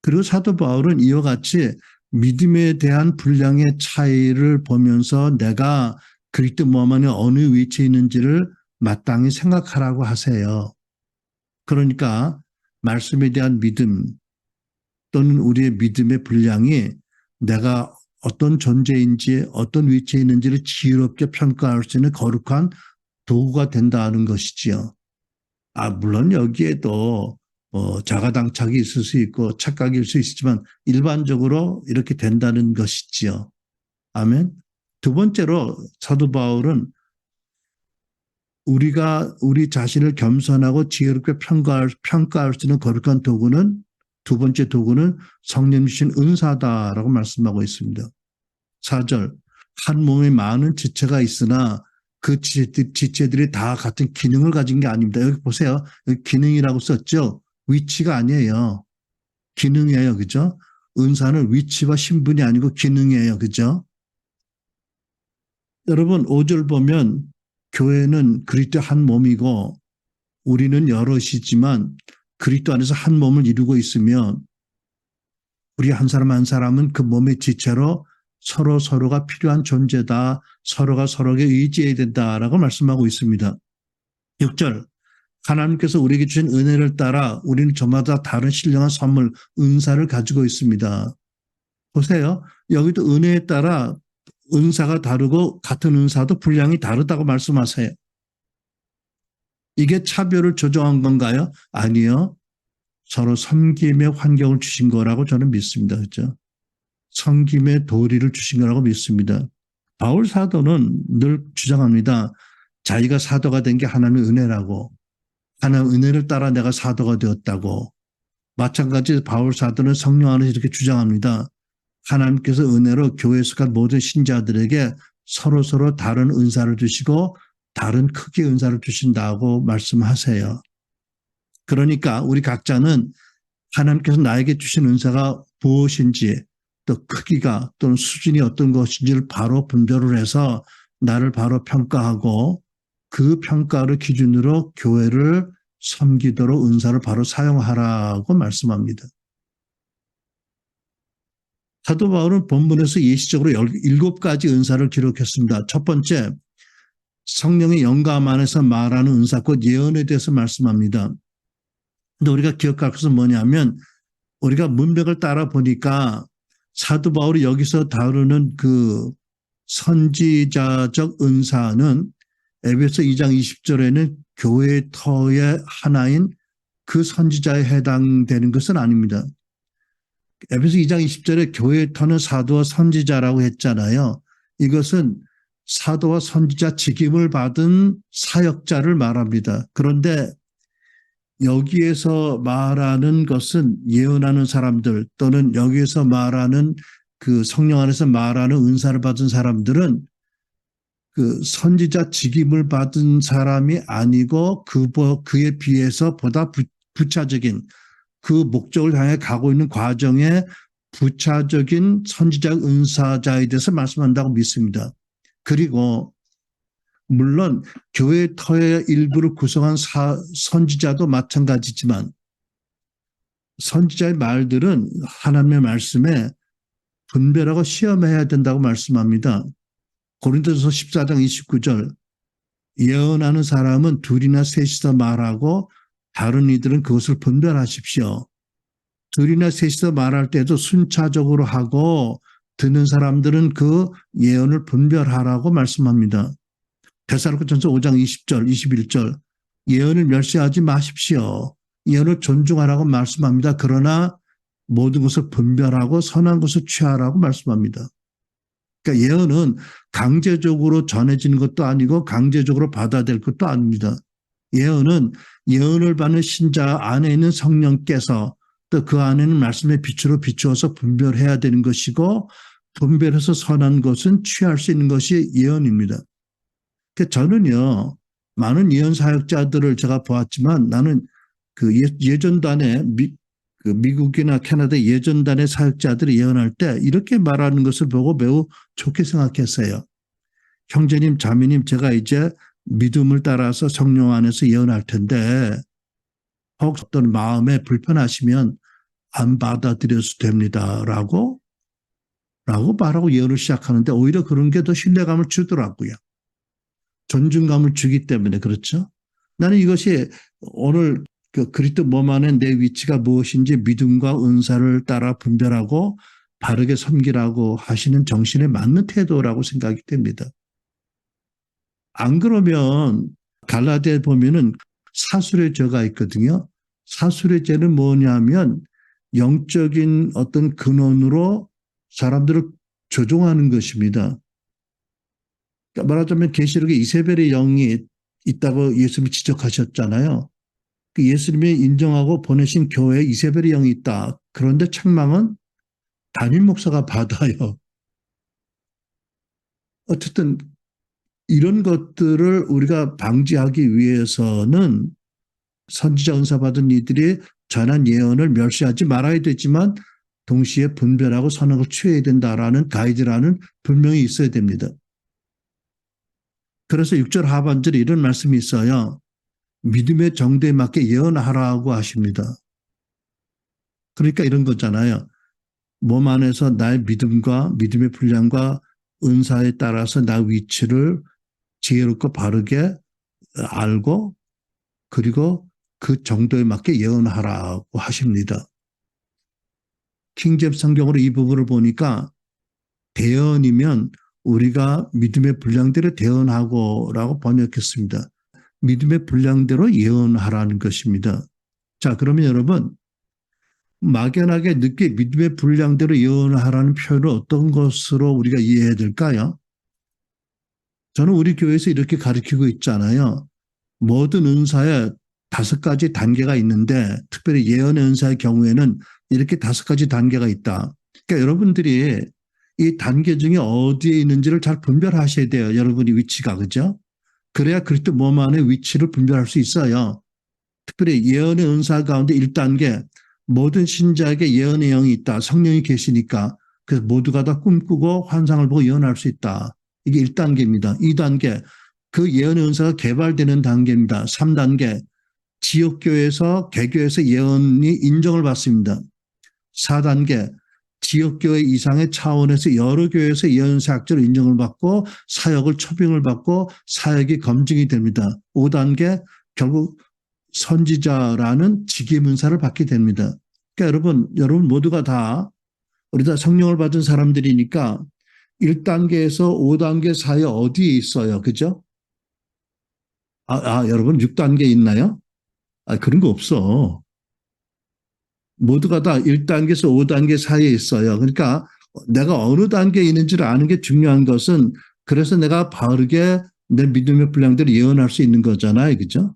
그리고 사도 바울은 이와 같이 믿음에 대한 분량의 차이를 보면서 내가 그리스도 몸 안에 어느 위치에 있는지를 마땅히 생각하라고 하세요. 그러니까 말씀에 대한 믿음 또는 우리의 믿음의 분량이 내가 어떤 존재인지 어떤 위치에 있는지를 지혜롭게 평가할 수 있는 거룩한 도구가 된다는 것이지요. 아, 물론 여기에도 자가당착이 있을 수 있고 착각일 수 있지만 일반적으로 이렇게 된다는 것이지요. 아멘. 두 번째로 사도 바울은 우리 자신을 겸손하고 지혜롭게 평가할 수 있는 거룩한 도구는 두 번째 도구는 성령 주신 은사다라고 말씀하고 있습니다. 4절 한 몸에 많은 지체가 있으나 그 지체들이 다 같은 기능을 가진 게 아닙니다. 여기 보세요. 여기 기능이라고 썼죠. 위치가 아니에요. 기능이에요. 그죠? 은사는 위치와 신분이 아니고 기능이에요. 그죠? 여러분 5절 보면 교회는 그리스도 한 몸이고 우리는 여럿이지만 그리스도 안에서 한 몸을 이루고 있으면 우리 한 사람 한 사람은 그 몸의 지체로 서로가 필요한 존재다. 서로가 서로에게 의지해야 된다라고 말씀하고 있습니다. 6절 하나님께서 우리에게 주신 은혜를 따라 우리는 저마다 다른 신령한 선물, 은사를 가지고 있습니다. 보세요. 여기도 은혜에 따라 은사가 다르고 같은 은사도 분량이 다르다고 말씀하세요. 이게 차별을 조정한 건가요? 아니요. 서로 섬김의 환경을 주신 거라고 저는 믿습니다. 그렇죠? 섬김의 도리를 주신 거라고 믿습니다. 바울 사도는 늘 주장합니다. 자기가 사도가 된 게 하나님의 은혜라고. 하나님의 은혜를 따라 내가 사도가 되었다고. 마찬가지로 바울 사도는 성령 안에서 이렇게 주장합니다. 하나님께서 은혜로 교회에 속한 모든 신자들에게 서로 다른 은사를 주시고 다른 크기의 은사를 주신다고 말씀하세요. 그러니까 우리 각자는 하나님께서 나에게 주신 은사가 무엇인지 또 크기가 또는 수준이 어떤 것인지를 바로 분별을 해서 나를 바로 평가하고 그 평가를 기준으로 교회를 섬기도록 은사를 바로 사용하라고 말씀합니다. 사도 바울은 본문에서 예시적으로 7가지 은사를 기록했습니다. 첫 번째, 성령의 영감 안에서 말하는 은사, 곧 예언에 대해서 말씀합니다. 근데 우리가 기억할 것은 뭐냐면 우리가 문맥을 따라 보니까 사도 바울이 여기서 다루는 그 선지자적 은사는 에베소 2장 20절에는 교회의 터의 하나인 그 선지자에 해당되는 것은 아닙니다. 에베소 2장 20절에 교회의 터는 사도와 선지자라고 했잖아요. 이것은 사도와 선지자 직임을 받은 사역자를 말합니다. 그런데 여기에서 말하는 것은 예언하는 사람들 또는 여기에서 말하는 그 성령 안에서 말하는 은사를 받은 사람들은 그 선지자 직임을 받은 사람이 아니고 그에 비해서 보다 부차적인 그 목적을 향해 가고 있는 과정에 부차적인 선지자 은사자에 대해서 말씀한다고 믿습니다. 그리고 물론 교회 터의 일부를 구성한 선지자도 마찬가지지만 선지자의 말들은 하나님의 말씀에 분별하고 시험해야 된다고 말씀합니다. 고린도전서 14장 29절 예언하는 사람은 둘이나 셋이서 말하고 다른 이들은 그것을 분별하십시오. 둘이나 셋이서 말할 때도 순차적으로 하고 듣는 사람들은 그 예언을 분별하라고 말씀합니다. 데살로니가전서 5장 20절, 21절 예언을 멸시하지 마십시오. 예언을 존중하라고 말씀합니다. 그러나 모든 것을 분별하고 선한 것을 취하라고 말씀합니다. 그러니까 예언은 강제적으로 전해지는 것도 아니고 강제적으로 받아야 될 것도 아닙니다. 예언은 예언을 받는 신자 안에 있는 성령께서 또 그 안에는 말씀의 빛으로 비추어서 분별해야 되는 것이고 분별해서 선한 것은 취할 수 있는 것이 예언입니다. 저는요, 많은 예언 사역자들을 제가 보았지만 나는 그 예전단에 미국이나 캐나다 예전단의 사역자들이 예언할 때 이렇게 말하는 것을 보고 매우 좋게 생각했어요. 형제님, 자매님, 제가 이제 믿음을 따라서 성령 안에서 예언할 텐데 혹 어떤 마음에 불편하시면 안 받아들여도 됩니다. 라고 말하고 예언을 시작하는데 오히려 그런 게 더 신뢰감을 주더라고요. 존중감을 주기 때문에 그렇죠. 나는 이것이 오늘 그 그리스도 몸 안에 내 위치가 무엇인지 믿음과 은사를 따라 분별하고 바르게 섬기라고 하시는 정신에 맞는 태도라고 생각이 됩니다. 안 그러면 갈라디아에 보면은 사술의 죄가 있거든요. 사술의 죄는 뭐냐면 영적인 어떤 근원으로 사람들을 조종하는 것입니다. 그러니까 말하자면 계시록에 이세벨의 영이 있다고 예수님이 지적하셨잖아요. 그 예수님이 인정하고 보내신 교회에 이세벨의 영이 있다. 그런데 책망은 담임 목사가 받아요. 어쨌든 이런 것들을 우리가 방지하기 위해서는 선지자 은사 받은 이들이 전한 예언을 멸시하지 말아야 되지만 동시에 분별하고 선한 걸 취해야 된다라는 가이드라는 분명히 있어야 됩니다. 그래서 6절 하반절에 이런 말씀이 있어요. 믿음의 정도에 맞게 예언하라고 하십니다. 그러니까 이런 거잖아요. 몸 안에서 나의 믿음과 믿음의 분량과 은사에 따라서 나 위치를 지혜롭고 바르게 알고 그리고 그 정도에 맞게 예언하라고 하십니다. 킹제임스 성경으로 이 부분을 보니까 대언이면 우리가 믿음의 분량대로 대언하고라고 번역했습니다. 믿음의 분량대로 예언하라는 것입니다. 자, 그러면 여러분 막연하게 늦게 믿음의 분량대로 예언하라는 표현을 어떤 것으로 우리가 이해해야 될까요? 저는 우리 교회에서 이렇게 가르치고 있잖아요. 모든 은사에 5가지 단계가 있는데 특별히 예언의 은사의 경우에는 이렇게 5가지 단계가 있다. 그러니까 여러분들이 이 단계 중에 어디에 있는지를 잘 분별하셔야 돼요. 여러분이 위치가, 그죠? 그래야 그리스도 몸 안의 위치를 분별할 수 있어요. 특별히 예언의 은사 가운데 1단계 모든 신자에게 예언의 영이 있다. 성령이 계시니까 그래서 모두가 다 꿈꾸고 환상을 보고 예언할 수 있다. 이게 1단계입니다. 2단계 그 예언의 은사가 개발되는 단계입니다. 3단계 지역교회에서 개교에서 예언이 인정을 받습니다. 4단계 지역교회 이상의 차원에서 여러 교회에서 예언사역자로 인정을 받고 사역을 초빙을 받고 사역이 검증이 됩니다. 5단계 결국 선지자라는 직위문사를 받게 됩니다. 그러니까 여러분 모두가 다 우리 다 성령을 받은 사람들이니까 1단계에서 5단계 사이 어디에 있어요? 그죠? 여러분 6단계 있나요? 그런 거 없어. 모두가 다 1단계에서 5단계 사이에 있어요. 그러니까 내가 어느 단계에 있는지를 아는 게 중요한 것은 그래서 내가 바르게 내 믿음의 분량대로 예언할 수 있는 거잖아요. 그죠?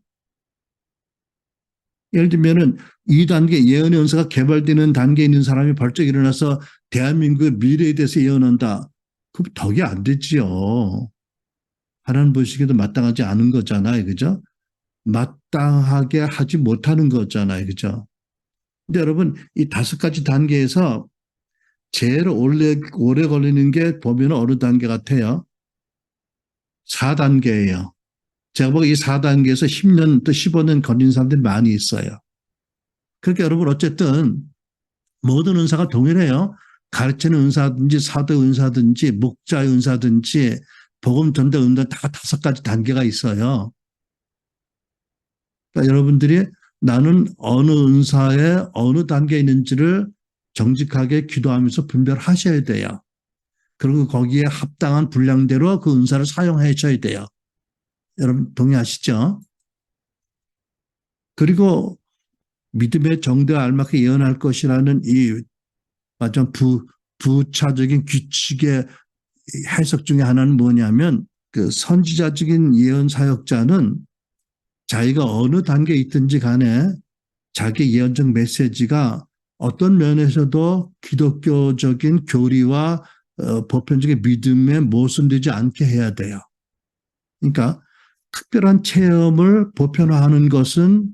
예를 들면은 2단계 예언의 은사가 개발되는 단계에 있는 사람이 벌쩍 일어나서 대한민국의 미래에 대해서 예언한다. 그럼 덕이 안 되지요. 하나님 보시기에도 마땅하지 않은 거잖아요. 그죠? 마땅하게 하지 못하는 거잖아요. 그죠? 근데 여러분, 이 5가지 단계에서 제일 오래 걸리는 게 보면 어느 단계 같아요? 4단계예요. 제가 보기에 이 4단계에서 10년 또 15년 걸린 사람들이 많이 있어요. 그러니까 여러분 어쨌든 모든 은사가 동일해요. 가르치는 은사든지 사도 은사든지 목자의 은사든지 복음 전달 은사 다 5가지 단계가 있어요. 그러니까 여러분들이 나는 어느 은사에 어느 단계에 있는지를 정직하게 기도하면서 분별하셔야 돼요. 그리고 거기에 합당한 분량대로 그 은사를 사용하셔야 돼요. 여러분 동의하시죠? 그리고 믿음의 정도에 알맞게 예언할 것이라는 이 완전 부차적인 규칙의 해석 중에 하나는 뭐냐면 그 선지자적인 예언 사역자는 자기가 어느 단계에 있든지 간에 자기 예언적 메시지가 어떤 면에서도 기독교적인 교리와 보편적인 믿음에 모순되지 않게 해야 돼요. 그러니까 특별한 체험을 보편화하는 것은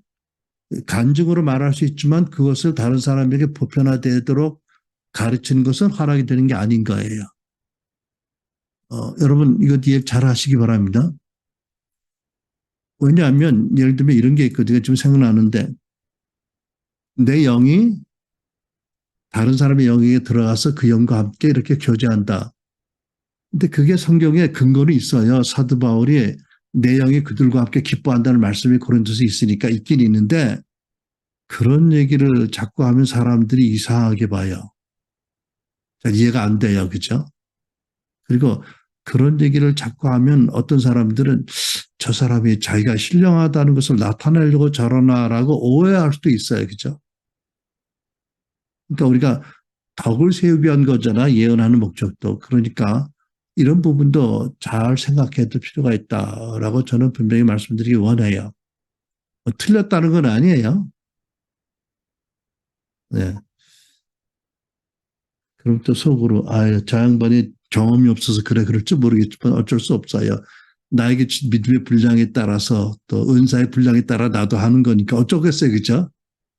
간증으로 말할 수 있지만 그것을 다른 사람에게 보편화되도록 가르치는 것은 허락이 되는 게 아닌 거예요. 여러분 이거 이해 잘 하시기 바랍니다. 왜냐하면 예를 들면 이런 게 있거든요. 지금 생각나는데 내 영이 다른 사람의 영에 들어가서 그 영과 함께 이렇게 교제한다. 근데 그게 성경에 근거는 있어요. 사도 바울이 내 영이 그들과 함께 기뻐한다는 말씀이 고린도서에 있으니까 있긴 있는데 그런 얘기를 자꾸 하면 사람들이 이상하게 봐요. 이해가 안 돼요. 그죠? 그리고 그런 얘기를 자꾸 하면 어떤 사람들은 저 사람이 자기가 신령하다는 것을 나타내려고 저러나라고 오해할 수도 있어요. 그죠? 그러니까 우리가 덕을 세우기 위한 거잖아. 예언하는 목적도. 그러니까 이런 부분도 잘 생각해 둘 필요가 있다라고 저는 분명히 말씀드리기 원해요. 틀렸다는 건 아니에요. 네. 그럼 또 속으로 저 양반이 경험이 없어서 그럴지 모르겠지만 어쩔 수 없어요. 나에게 믿음의 분량에 따라서 또 은사의 분량에 따라 나도 하는 거니까 어쩌겠어요. 그죠?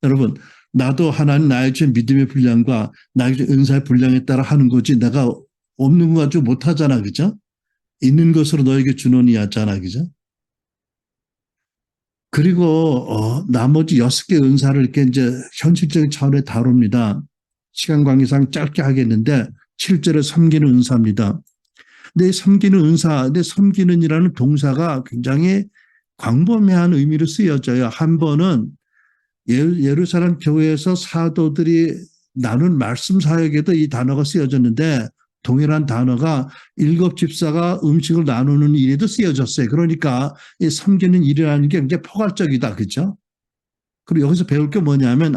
여러분 나도 하나님 나에게 준 믿음의 분량과 나에게 준 은사의 분량에 따라 하는 거지 내가 없는 거 가지고 못하잖아. 그죠? 있는 것으로 너에게 주노니 하잖아. 그죠? 그리고 나머지 6개 은사를 이렇게 이제 현실적인 차원에 다룹니다. 시간 관계상 짧게 하겠는데 7절에 섬기는 은사입니다. 근데 섬기는 은사, 근데 섬기는이라는 동사가 굉장히 광범위한 의미로 쓰여져요. 한 번은 예루살렘 교회에서 사도들이 나눈 말씀 사역에도 이 단어가 쓰여졌는데 동일한 단어가 7 집사가 음식을 나누는 일에도 쓰여졌어요. 그러니까 이 섬기는 일이라는 게 굉장히 포괄적이다. 그죠? 그리고 여기서 배울 게 뭐냐면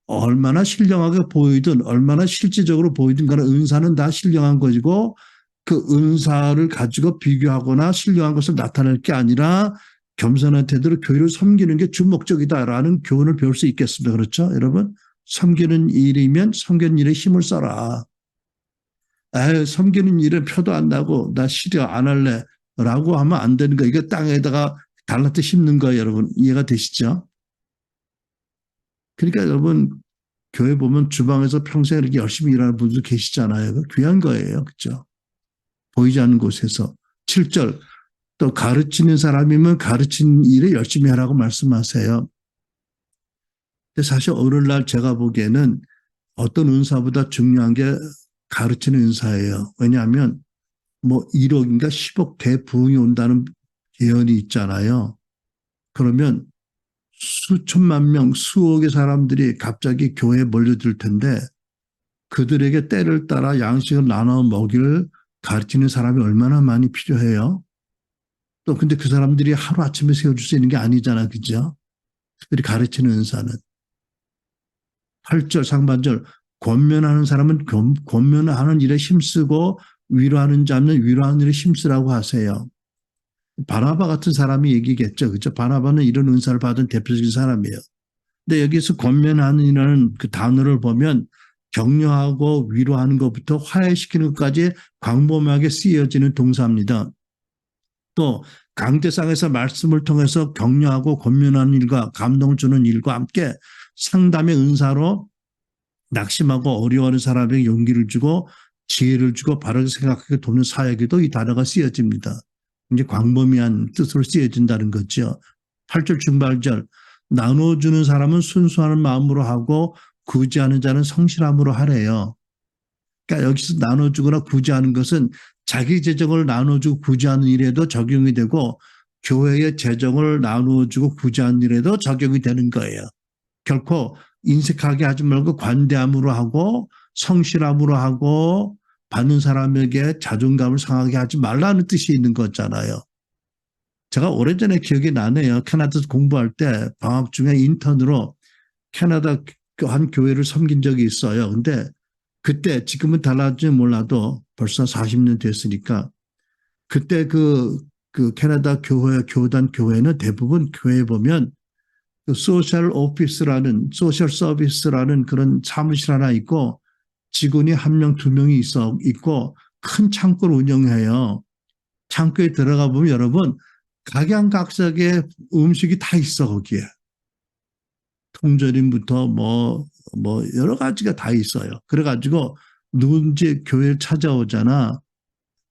얼마나 신령하게 보이든 얼마나 실질적으로 보이든 간에 은사는 다 신령한 것이고 그 은사를 가지고 비교하거나 신령한 것을 나타낼 게 아니라 겸손한 태도로 교회를 섬기는 게 주목적이다라는 교훈을 배울 수 있겠습니다. 그렇죠? 여러분 섬기는 일이면 섬기는 일에 힘을 써라. 섬기는 일에 표도 안 나고 나 싫어 안 할래 라고 하면 안 되는 거예요. 이거 땅에다가 달라트 심는 거예요. 여러분 이해가 되시죠? 그러니까 여러분 교회 보면 주방에서 평생 이렇게 열심히 일하는 분들 계시잖아요. 귀한 거예요. 그렇죠? 보이지 않는 곳에서. 7절 또 가르치는 사람이면 가르치는 일에 열심히 하라고 말씀하세요. 근데 사실 오늘날 제가 보기에는 어떤 은사보다 중요한 게 가르치는 은사예요. 왜냐하면 뭐 1억인가 10억 대부흥이 온다는 예언이 있잖아요. 그러면 수천만 명, 수억의 사람들이 갑자기 교회에 몰려들 텐데 그들에게 때를 따라 양식을 나눠 먹이를 가르치는 사람이 얼마나 많이 필요해요. 또 근데 그 사람들이 하루아침에 세워줄 수 있는 게 아니잖아. 그죠? 그들이 가르치는 은사는. 8절 상반절 권면하는 사람은 권면하는 일에 힘쓰고 위로하는 자는 위로하는 일에 힘쓰라고 하세요. 바나바 같은 사람이 얘기겠죠. 그죠? 바나바는 이런 은사를 받은 대표적인 사람이에요. 근데 여기서 권면하는이라는 그 단어를 보면 격려하고 위로하는 것부터 화해시키는 것까지 광범위하게 쓰여지는 동사입니다. 또 강대상에서 말씀을 통해서 격려하고 권면하는 일과 감동을 주는 일과 함께 상담의 은사로 낙심하고 어려워하는 사람에게 용기를 주고 지혜를 주고 바르게 생각하게 돕는 사역에도 이 단어가 쓰여집니다. 이제 광범위한 뜻으로 쓰여진다는 거죠. 8절 중발절 나눠주는 사람은 순수한 마음으로 하고 구제하는 자는 성실함으로 하래요. 그러니까 여기서 나눠주거나 구제하는 것은 자기 재정을 나눠주고 구제하는 일에도 적용이 되고 교회의 재정을 나눠주고 구제하는 일에도 적용이 되는 거예요. 결코 인색하게 하지 말고 관대함으로 하고 성실함으로 하고 받는 사람에게 자존감을 상하게 하지 말라는 뜻이 있는 거잖아요. 제가 오래전에 기억이 나네요. 캐나다에서 공부할 때 방학 중에 인턴으로 캐나다 한 교회를 섬긴 적이 있어요. 근데 그때 지금은 달라질지 몰라도 벌써 40년 됐으니까 그때 그 캐나다 교단 교회는 대부분 교회에 보면 그 소셜 오피스라는 소셜 서비스라는 그런 사무실 하나 있고 직원이 한 명, 두 명이 있고 큰 창고를 운영해요. 창고에 들어가 보면 여러분 각양각색의 음식이 다 있어 거기에. 통조림부터 뭐 여러 가지가 다 있어요. 그래가지고 누군지 교회를 찾아오잖아.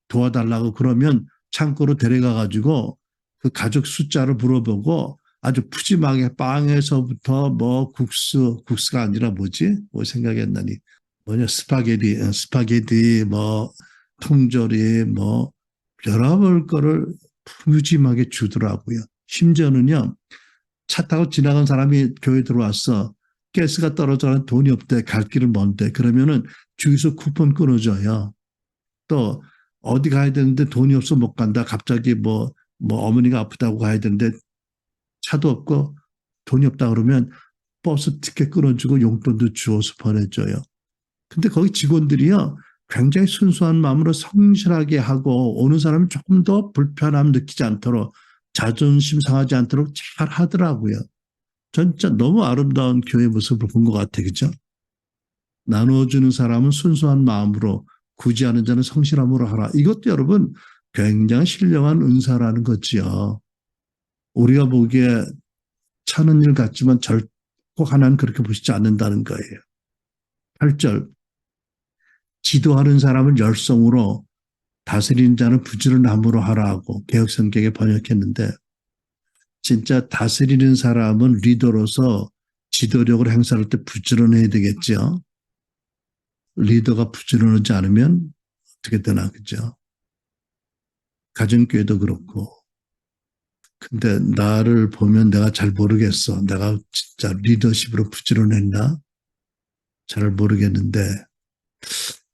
도와달라고 그러면 창고로 데려가가지고 그 가족 숫자를 물어보고 아주 푸짐하게 빵에서부터 뭐 국수가 아니라 뭐지? 뭐 생각이 안 나니. 뭐냐, 스파게티, 뭐 통조림, 뭐 여러 볼 거를 푸짐하게 주더라고요. 심지어는요, 차 타고 지나간 사람이 교회 들어왔어. 가스가 떨어져서 돈이 없대. 갈 길은 먼데. 그러면은 주유소 쿠폰 끊어줘요. 또 어디 가야 되는데 돈이 없어 못 간다. 갑자기 뭐 어머니가 아프다고 가야 되는데 차도 없고 돈이 없다 그러면 버스 티켓 끊어주고 용돈도 주어서 보내줘요. 근데 거기 직원들이요. 굉장히 순수한 마음으로 성실하게 하고 오는 사람이 조금 더 불편함 느끼지 않도록 자존심 상하지 않도록 잘 하더라고요. 전 진짜 너무 아름다운 교회 모습을 본 것 같아요. 그죠? 나눠주는 사람은 순수한 마음으로 구제하는 자는 성실함으로 하라. 이것도 여러분 굉장히 신령한 은사라는 거지요. 우리가 보기에 차는 일 같지만 결코 하나는 그렇게 보시지 않는다는 거예요. 8절 지도하는 사람은 열성으로 다스리는 자는 부지런함으로 하라고 개혁성경에 번역했는데 진짜 다스리는 사람은 리더로서 지도력을 행사할 때 부지런해야 되겠죠. 리더가 부지런하지 않으면 어떻게 되나 그죠. 가정교회도 그렇고 근데 나를 보면 내가 잘 모르겠어. 내가 진짜 리더십으로 부지런했나? 잘 모르겠는데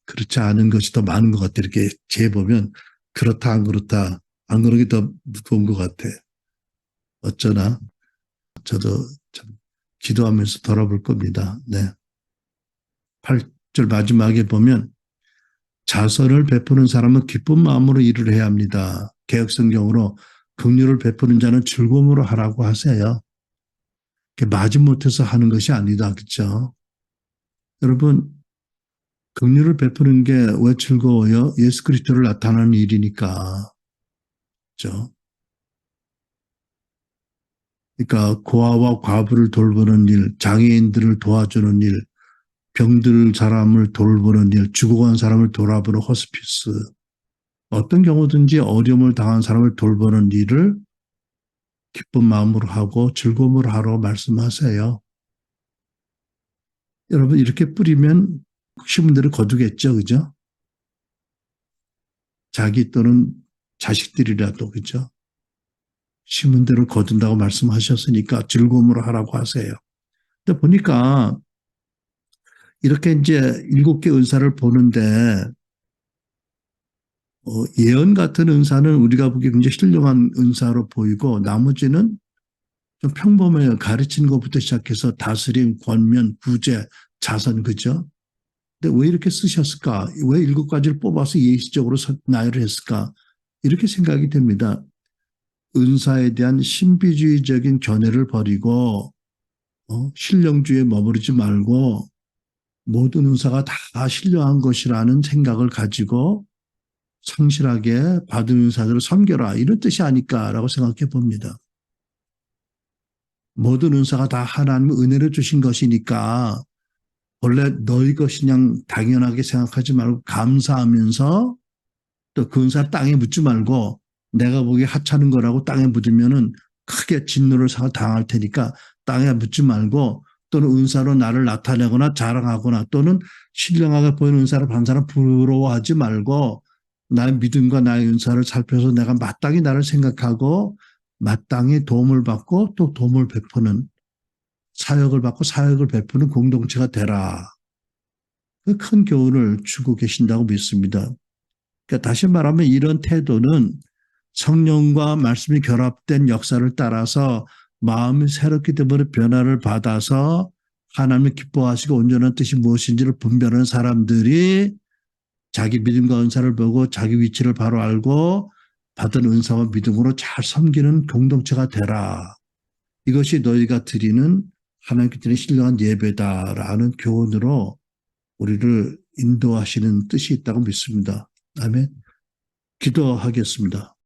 그렇지 않은 것이 더 많은 것 같아. 이렇게 재보면 그렇다 안 그렇다 안 그런 게 더 무거운 것 같아. 어쩌나 저도 참 기도하면서 돌아볼 겁니다. 네. 8절 마지막에 보면 자선을 베푸는 사람은 기쁜 마음으로 일을 해야 합니다. 개혁성경으로 긍휼을 베푸는 자는 즐거움으로 하라고 하세요. 마지못해서 하는 것이 아니다. 그렇죠? 여러분 긍휼을 베푸는 게 왜 즐거워요? 예수 그리스도를 나타내는 일이니까. 그렇죠? 그러니까 고아와 과부를 돌보는 일, 장애인들을 도와주는 일, 병들 사람을 돌보는 일, 죽어간 사람을 돌아보는 호스피스, 어떤 경우든지 어려움을 당한 사람을 돌보는 일을 기쁜 마음으로 하고 즐거움으로 하라고 말씀하세요. 여러분 이렇게 뿌리면 신문대로 거두겠죠, 그죠? 자기 또는 자식들이라도 그죠? 신문대로 거둔다고 말씀하셨으니까 즐거움으로 하라고 하세요. 근데 보니까 이렇게 이제 7개 은사를 보는데 예언 같은 은사는 우리가 보기에 굉장히 훌륭한 은사로 보이고 나머지는 좀 평범해요. 가르치는 것부터 시작해서 다스림, 권면, 구제, 자선 그죠? 근데 왜 이렇게 쓰셨을까? 왜 7가지를 뽑아서 예시적으로 나열을 했을까? 이렇게 생각이 됩니다. 은사에 대한 신비주의적인 견해를 버리고 신령주의에 머무르지 말고 모든 은사가 다 신령한 것이라는 생각을 가지고 성실하게 받은 은사들을 섬겨라 이런 뜻이 아닐까라고 생각해 봅니다. 모든 은사가 다 하나님의 은혜로 주신 것이니까 원래 너희 것이 그냥 당연하게 생각하지 말고 감사하면서 또 그 은사 땅에 묻지 말고 내가 보기에 하찮은 거라고 땅에 묻으면은 크게 진노를 당할 테니까 땅에 묻지 말고 또는 은사로 나를 나타내거나 자랑하거나 또는 신령하게 보이는 은사를 받는 사람 부러워하지 말고 나의 믿음과 나의 은사를 살펴서 내가 마땅히 나를 생각하고 마땅히 도움을 받고 또 도움을 베푸는 사역을 받고 사역을 베푸는 공동체가 되라. 그 큰 교훈을 주고 계신다고 믿습니다. 그러니까 다시 말하면 이런 태도는 성령과 말씀이 결합된 역사를 따라서 마음이 새롭기 때문에 변화를 받아서 하나님을 기뻐하시고 온전한 뜻이 무엇인지를 분별하는 사람들이 자기 믿음과 은사를 보고 자기 위치를 바로 알고 받은 은사와 믿음으로 잘 섬기는 공동체가 되라. 이것이 너희가 드리는 하나님께 드리는 신령한 예배다라는 교훈으로 우리를 인도하시는 뜻이 있다고 믿습니다. 아멘. 기도하겠습니다.